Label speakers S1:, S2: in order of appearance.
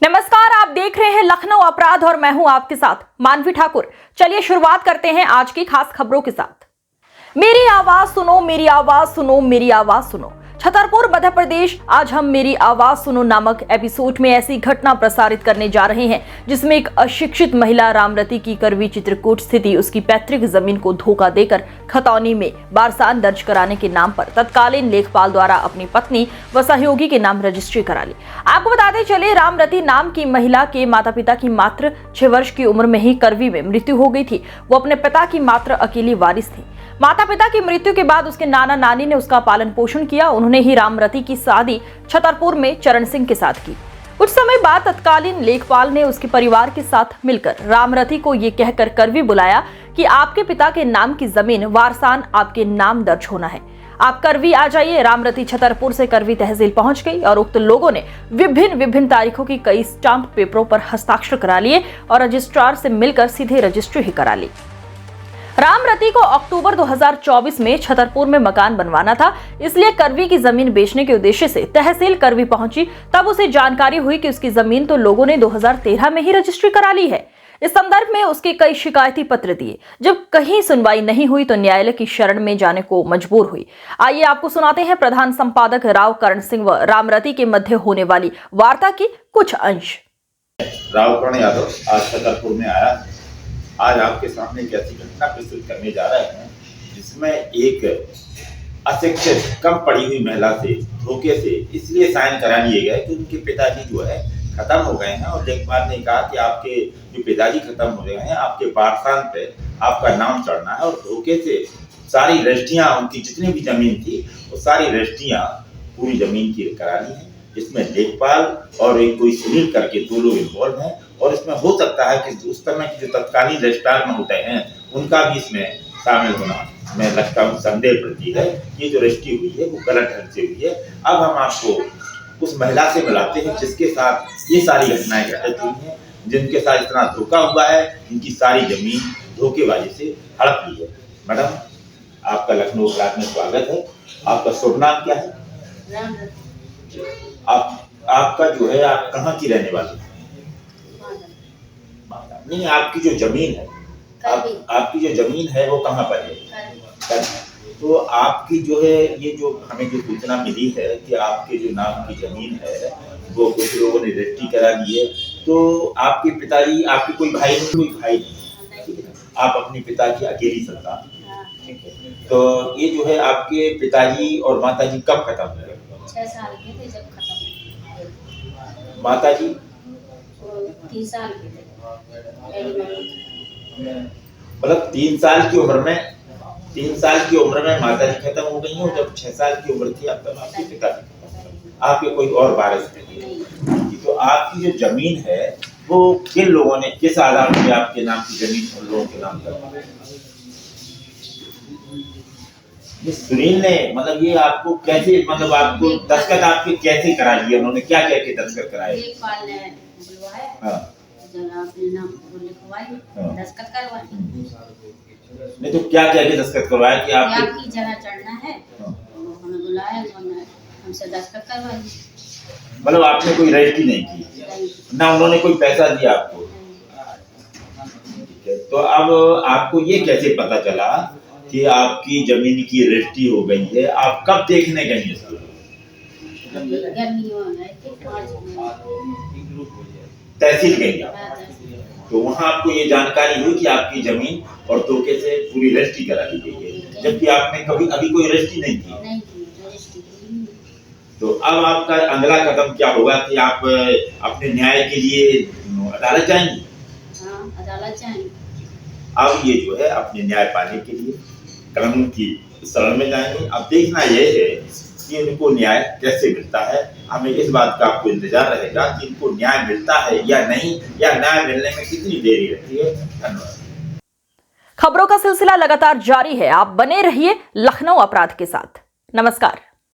S1: नमस्कार, आप देख रहे हैं लखनऊ अपराध और मैं हूं आपके साथ मानवी ठाकुर। चलिए शुरुआत करते हैं आज की खास खबरों के साथ। मेरी आवाज सुनो, मेरी आवाज सुनो, मेरी आवाज सुनो। छतरपुर मध्य प्रदेश। आज हम मेरी आवाज सुनो नामक एपिसोड में ऐसी घटना प्रसारित करने जा रहे हैं जिसमें एक अशिक्षित महिला रामरती की करवी चित्रकूट स्थिति उसकी पैतृक जमीन को धोखा देकर खतौनी में वारसान दर्ज कराने के नाम पर तत्कालीन लेखपाल द्वारा अपनी पत्नी व सहयोगी के नाम रजिस्ट्री करा ली। आपको बताते चले, रामरती नाम की महिला के माता पिता की मात्र 6 वर्ष की उम्र में ही करवी में मृत्यु हो गई थी। वो अपने पिता की मात्र अकेली वारिस थी। माता पिता की मृत्यु के बाद उसके नाना नानी ने उसका पालन पोषण किया। उन्होंने ही रामरती की शादी छतरपुर में चरण सिंह के साथ की। कुछ समय बाद तत्कालीन लेखपाल ने उसके परिवार के साथ मिलकर रामरती को ये कहकर करवी बुलाया कि आपके पिता के नाम की जमीन वारसान आपके नाम दर्ज होना है, आप करवी आ जाइए। रामरती छतरपुर से करवी तहसील पहुंच गई और उक्त लोगों ने विभिन्न तारीखों की कई स्टाम्प पेपरों पर हस्ताक्षर करा लिए और रजिस्ट्रार से मिलकर सीधे रजिस्ट्री ही करा ली। रामरती को अक्टूबर 2024 में छतरपुर में मकान बनवाना था, इसलिए करवी की जमीन बेचने के उद्देश्य से तहसील करवी पहुंची। तब उसे जानकारी हुई कि उसकी जमीन तो लोगों ने 2013 में ही रजिस्ट्री करा ली है। इस संदर्भ में उसके कई शिकायती पत्र दिए। जब कहीं सुनवाई नहीं हुई तो न्यायालय की शरण में जाने को मजबूर हुई। आइए आपको सुनाते हैं प्रधान संपादक राव करण सिंह व रामरती के मध्य होने वाली वार्ता की कुछ अंश।
S2: राव करण यादव आज छतरपुर में आया। आज आपके सामने एक ऐसी घटना प्रस्तुत करने जा रहे हैं जिसमें एक अशिक्षित कम पढ़ी हुई महिला से धोखे से इसलिए साइन करा लिए गए कि उनके पिताजी जो है खत्म हो गए हैं और लेखपाल ने कहा कि आपके जो पिताजी खत्म हो गए हैं, आपके वारसान पे आपका नाम चढ़ना है। और धोखे से सारी रजिस्ट्रियां, उनकी जितनी भी जमीन थी वो सारी रजिस्ट्रियां पूरी जमीन की करा ली है। इसमें लेखपाल और एक कोई सुनील करके 2 लोग इन्वॉल्व हैं और इसमें हो सकता है कि उस समय की जो तत्कालीन रजिस्ट्रार महोदय हैं उनका भी इसमें शामिल होना मैं लगता हूँ संदेह प्रति है। ये जो रजिस्ट्री हुई है वो गलत ढंग से हुई है। अब हम आपको उस महिला से मिलाते हैं जिसके साथ ये सारी घटनाएं घटित हुई हैं, जिनके साथ इतना धोखा हुआ है, इनकी सारी जमीन धोखेबाजी से हड़प ली है। मैडम, आपका लखनऊ अपराध में स्वागत है। आपका शुभ नाम क्या है? आपका जो है, आप कहाँ की रहने वाली? नहीं, आपकी जो जमीन है, आपकी जो जमीन है वो कहाँ पर है? तो आपकी जो है, ये जो हमें जो सूचना मिली है कि आपके जो नाम की जमीन है वो कुछ लोगों ने रजिस्ट्री करा दी है। तो आपके पिताजी, आपके कोई भाई नहीं, ठीक है? आप अपने पिता की अकेली संतान, ठीक है? तो ये जो है आपके पिताजी और माताजी कब खत्म हुए?
S3: 6 साल के थे जब खत्म हुए।
S2: माताजी
S3: 3 साल के थे।
S2: मतलब 3 साल की उम्र में माताजी खत्म हो गई हैं और जब 6 साल की उम्र थी तब आपके पिताजी, आपके कोई और वारिस नहीं। तो आपकी जो जमीन है वो किन लोगों ने, किस आधार पे आपके नाम की जमीन उन लोगों के नाम पर? ये सुनील ने, मतलब ये आपको कैसे, मतलब आपको दस्तखत आपके कैसे करा लिए? उन्होंने क्या कह के दस्तखत कराए?
S3: लेखपाल ने बुलवाया, जरा अपने नाम को लिखवाई, दस्तखत करवाई।
S2: नहीं तो क्या कह के दस्तखत करवाया कि
S3: आपकी जगह चढ़ना है? हमें बुलाया, उन्होंने हमसे दस्तखत करवाई।
S2: मतलब आपने कोई रजिस्ट्री नहीं की ना, उन्होंने कोई पैसा दिया आपको? तो अब आपको ये कैसे पता चला कि आपकी जमीन की रजिस्ट्री हो गई है? आप कब देखने गई इसको? तहसील गई आप? तो वहाँ आपको ये जानकारी हुई कि आपकी जमीन और धोखे से पूरी रजिस्ट्री करा दी गई है, जबकि आपने कभी अभी कोई रजिस्ट्री नहीं की। तो अब आपका अगला कदम क्या होगा कि आप अपने न्याय के लिए अदालत जाएंगे?
S3: हाँ, अदालत जाएंगे।
S2: अब ये जो है अपने न्याय पाने के लिए कानून की शरण में जाएंगे। अब देखना यह है कि इनको न्याय कैसे मिलता है। हमें इस बात का आपको इंतजार रहेगा कि इनको न्याय मिलता है या नहीं, या न्याय मिलने में कितनी देरी रहती है। धन्यवाद।
S1: खबरों का सिलसिला लगातार जारी है, आप बने रहिए लखनऊ अपराध के साथ। नमस्कार।